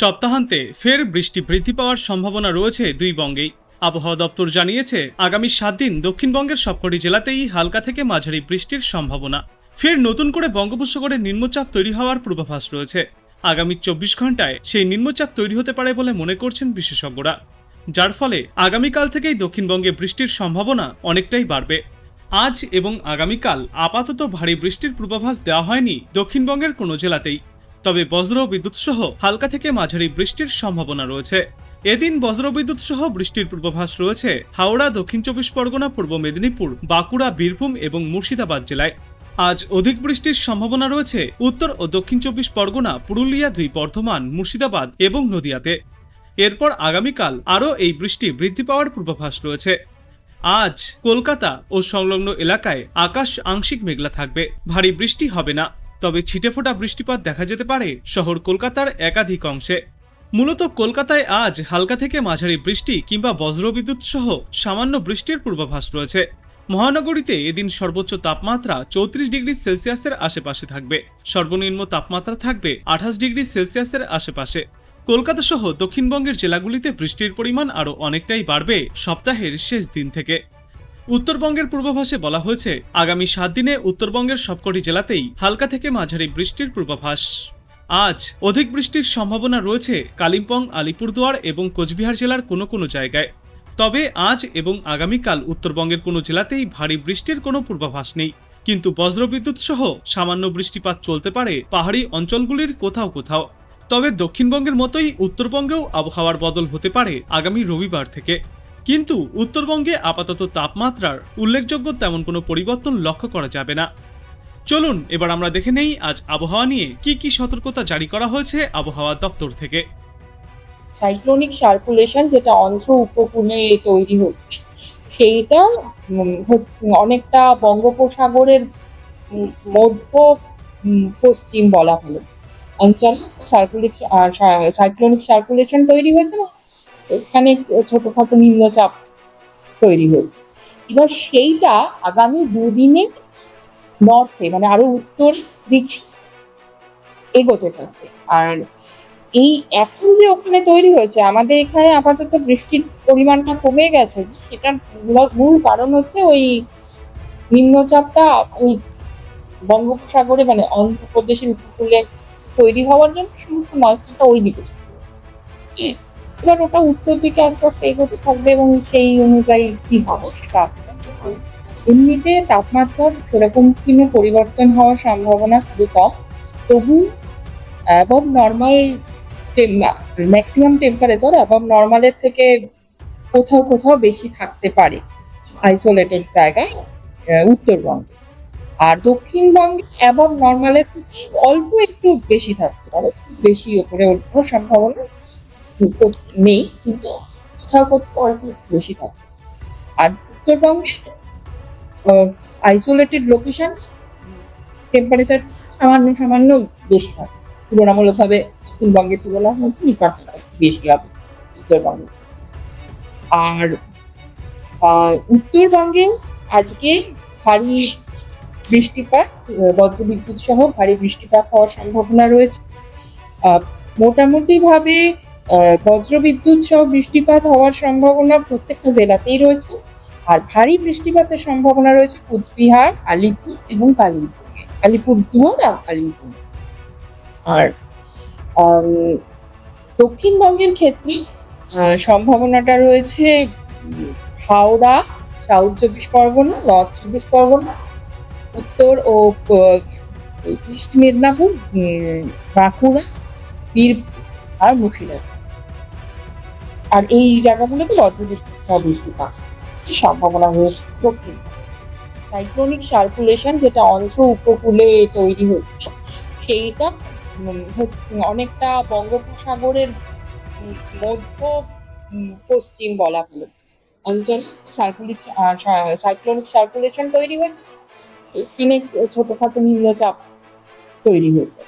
সপ্তাহান্তে ফের বৃষ্টি বৃদ্ধি পাওয়ার সম্ভাবনা রয়েছে দুই বঙ্গেই। আবহাওয়া দপ্তর জানিয়েছে আগামী 7 দিন দক্ষিণবঙ্গের সবকটি জেলাতেই হালকা থেকে মাঝারি বৃষ্টির সম্ভাবনা। ফের নতুন করে বঙ্গোপসাগরে নিম্নচাপ তৈরি হওয়ার পূর্বাভাস রয়েছে। আগামী 24 ঘন্টায় সেই নিম্নচাপ তৈরি হতে পারে বলে মনে করছেন বিশেষজ্ঞরা, যার ফলে আগামীকাল থেকেই দক্ষিণবঙ্গে বৃষ্টির সম্ভাবনা অনেকটাই বাড়বে। আজ এবং আগামীকাল আপাতত ভারী বৃষ্টির পূর্বাভাস দেওয়া হয়নি দক্ষিণবঙ্গের কোনো জেলাতেই, তবে বজ্র বিদ্যুৎ সহ হালকা থেকে মাঝারি বৃষ্টির সম্ভাবনা রয়েছে। এদিন বজ্রবিদ্যুৎ সহ বৃষ্টির পূর্বাভাস রয়েছে হাওড়া, দক্ষিণ 24 পরগনা, পূর্ব মেদিনীপুর, বাঁকুড়া, বীরভূম এবং মুর্শিদাবাদ জেলায়। আজ অধিক বৃষ্টির সম্ভাবনা রয়েছে উত্তর ও দক্ষিণ 24 পরগনা, পুরুলিয়া, 2 বর্ধমান, মুর্শিদাবাদ এবং নদিয়াতে। এরপর আগামীকাল আরও এই বৃষ্টি বৃদ্ধি পাওয়ার পূর্বাভাস রয়েছে। আজ কলকাতা ও সংলগ্ন এলাকায় আকাশ আংশিক মেঘলা থাকবে, ভারী বৃষ্টি হবে না, তবে ছিটেফোঁটা বৃষ্টিপাত দেখা যেতে পারে শহর কলকাতার একাধিক অংশে। মূলত কলকাতায় আজ হালকা থেকে মাঝারি বৃষ্টি কিংবা বজ্রবিদ্যুৎ সহ সামান্য বৃষ্টির পূর্বাভাস রয়েছে। মহানগরীতে এদিন সর্বোচ্চ তাপমাত্রা 34 ডিগ্রি সেলসিয়াসের আশেপাশে থাকবে, সর্বনিম্ন তাপমাত্রা থাকবে 28 ডিগ্রি সেলসিয়াসের আশেপাশে। কলকাতা সহ দক্ষিণবঙ্গের জেলাগুলিতে বৃষ্টির পরিমাণ আরও অনেকটাই বাড়বে সপ্তাহের শেষ দিন থেকে। উত্তরবঙ্গের পূর্বাভাসে বলা হয়েছে আগামী 7 দিনে উত্তরবঙ্গের সবকটি জেলাতেই হালকা থেকে মাঝারি বৃষ্টির পূর্বাভাস। আজ অধিক বৃষ্টির সম্ভাবনা রয়েছে কালিম্পং, আলিপুরদুয়ার এবং কোচবিহার জেলার কোনো কোনো জায়গায়। তবে আজ এবং আগামীকাল উত্তরবঙ্গের কোনো জেলাতেই ভারী বৃষ্টির কোনো পূর্বাভাস নেই, কিন্তু বজ্রবিদ্যুৎ সহ সামান্য বৃষ্টিপাত চলতে পারে পাহাড়ি অঞ্চলগুলির কোথাও কোথাও। তবে দক্ষিণবঙ্গের মতোই উত্তরবঙ্গেও আবহাওয়ার বদল হতে পারে আগামী রবিবার থেকে, কিন্তু উত্তরবঙ্গে আপাতত তাপমাত্রার উল্লেখযোগ্য তেমন কোনো পরিবর্তন লক্ষ্য করা যাবে না। চলুন এবার আমরা দেখে নেই আজ আবহাওয়া নিয়ে কি কি সতর্কতা জারি করা হয়েছে আবহাওয়া দপ্তর থেকে। সাইক্লোনিক সার্কুলেশন যেটা অন্ধ্র উপকূলে তৈরি হচ্ছে, সেইটা অনেকটা বঙ্গোপসাগরের মধ্য পশ্চিম বলা হলো অঞ্চল সাইক্লোনিক সার্কুলেশন তৈরি হয়েছে, এখানে ছোটখাটো নিম্নচাপ তৈরি হয়েছে। এবার সেইটা আগামী দুদিনে নর্থে মানে আরো উত্তর দিক এগোতে থাকবে। আর এই এখন যে ওখানে তৈরি হয়েছে, আমাদের এখানে আপাতত বৃষ্টির পরিমাণটা কমে গেছে, সেটার মূল কারণ হচ্ছে ওই নিম্নচাপটা ওই বঙ্গোপসাগরে মানে অন্ধ্রপ্রদেশের উপকূলে তৈরি হওয়ার জন্য সমস্ত ময়েশ্চারটা ওই দিকে। এবার ওটা উত্তর দিকে আস্তে আস্তে এগোতে থাকবে এবং সেই অনুযায়ী কি হবে সেটা এমনিতে তাপমাত্রার সেরকম কোনো পরিবর্তন হওয়ার সম্ভাবনা খুবই কম। তবু above normal maximum temperature above নর্মালের থেকে কোথাও কোথাও বেশি থাকতে পারে আইসোলেটেড জায়গায় উত্তরবঙ্গে। আর দক্ষিণবঙ্গে অ্যাবভ নর্মালের থেকে অল্প একটু বেশি থাকতে পারে, বেশি ওপরে ওঠার সম্ভাবনা নেই, কিন্তু কোথাও কোথাও অল্প একটু বেশি থাকে। আর উত্তরবঙ্গে আইসোলেটেড লোকেশন টেম্পারেচার সামান্য সামান্য বেশি থাকে, তুলনামূলকভাবে দক্ষিণবঙ্গের তুলনায় বেশি হবে উত্তরবঙ্গে। আর উত্তরবঙ্গে আজকে ভারী বৃষ্টিপাত, বজ্রবিদ্যুৎ সহ ভারী বৃষ্টিপাত হওয়ার সম্ভাবনা রয়েছে। মোটামুটি ভাবে বজ্রবিদ্যুৎ সহ বৃষ্টিপাত হওয়ার সম্ভাবনা প্রত্যেকটা জেলাতেই রয়েছে। আর ভারী বৃষ্টিপাতের সম্ভাবনা রয়েছে কোচবিহার, আলিপুর এবং আলিপুরদুয়ার আর কালিম্পং। আর দক্ষিণবঙ্গের ক্ষেত্রে সম্ভাবনাটা রয়েছে হাওড়া, সাউথ 24 পরগনা, নর্থ 24 পরগনা, উত্তর ও ইস্ট মেদিনীপুর, বাঁকুড়া, বীরভূম আর মুর্শিদাবাদ। আর এই জায়গাগুলোতে বৃষ্টিপাত সম্ভাবনা রয়েছে। দক্ষিণ সাইক্লোনিক সার্কুলেশন যেটা অন্ধ্র উপকূলে তৈরি হচ্ছে, সেইটা অনেকটা বঙ্গোপসাগরের মধ্য পশ্চিম বলা হলো অঞ্চল সাইক্লোনিক সার্কুলেশন তৈরি হয়েছে, এখানে ছোটখাটো নিম্নচাপ তৈরি হয়েছে।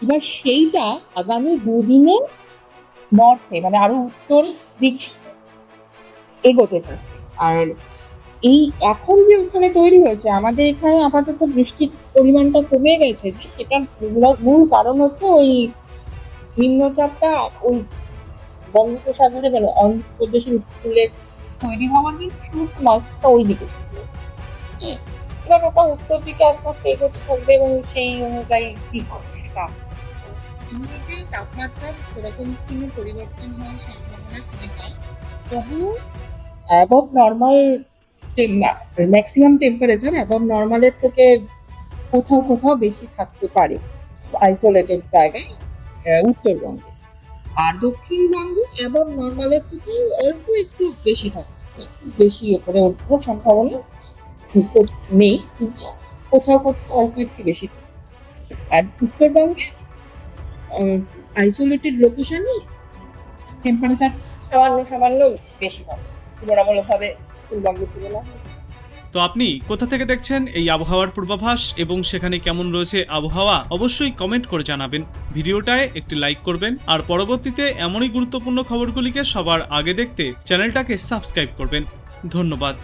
এবার সেইটা আগামী দুদিনে নর্থে মানে আরো উত্তর দিক এগোতে থাকবে। আর এই এখন যে ওখানে তৈরি হয়েছে, আমাদের এখানে আপাতত বৃষ্টির পরিমাণটা কমে গেছে, সেটার মূল কারণ হচ্ছে ওই নিম্নচাপটা ওই বঙ্গোপসাগরে মানে অন্ধ্রপ্রদেশের উপকূলে তৈরি হওয়ার জন্য সমস্ত মাছটা ওই দিকে ছিল। হ্যাঁ, এবার ওটা উত্তর দিকে আস্তে আস্তে এগোতে থাকবে এবং সেই অনুযায়ী কি হবে সেটা আসতে থাকবে। এমনিতে তাপমাত্রার সেরকম কোনো পরিবর্তন হওয়ার সম্ভাবনা খুবই কম, তবু above normal maximum temperature above নর্মালের থেকে কোথাও কোথাও বেশি থাকতে পারে আইসোলেটেড জায়গায় উত্তরবঙ্গে। আর দক্ষিণবঙ্গে অ্যাবভ নর্মালের থেকে অল্প একটু বেশি থাকে, বেশি ওপরে ওঠার সম্ভাবনা নেই, কিন্তু কোথাও কোথাও অল্প একটু বেশি থাকে। আর উত্তরবঙ্গে আইসোলেটেড লোকেশনে টেম্পারেচার সামান্য সামান্য বেশি থাকে তুলনামূলকভাবে উত্তরবঙ্গের তুলনায়। তো আপনি কোথা থেকে দেখছেন এই আবহাওয়ার পূর্বাভাস এবং সেখানে কেমন রয়েছে আবহাওয়া অবশ্যই কমেন্ট করে জানাবেন। ভিডিওটায় একটি লাইক করবেন আর পরবর্তীতে এমনই গুরুত্বপূর্ণ খবরগুলিকে সবার আগে দেখতে চ্যানেলটাকে সাবস্ক্রাইব করবেন। ধন্যবাদ।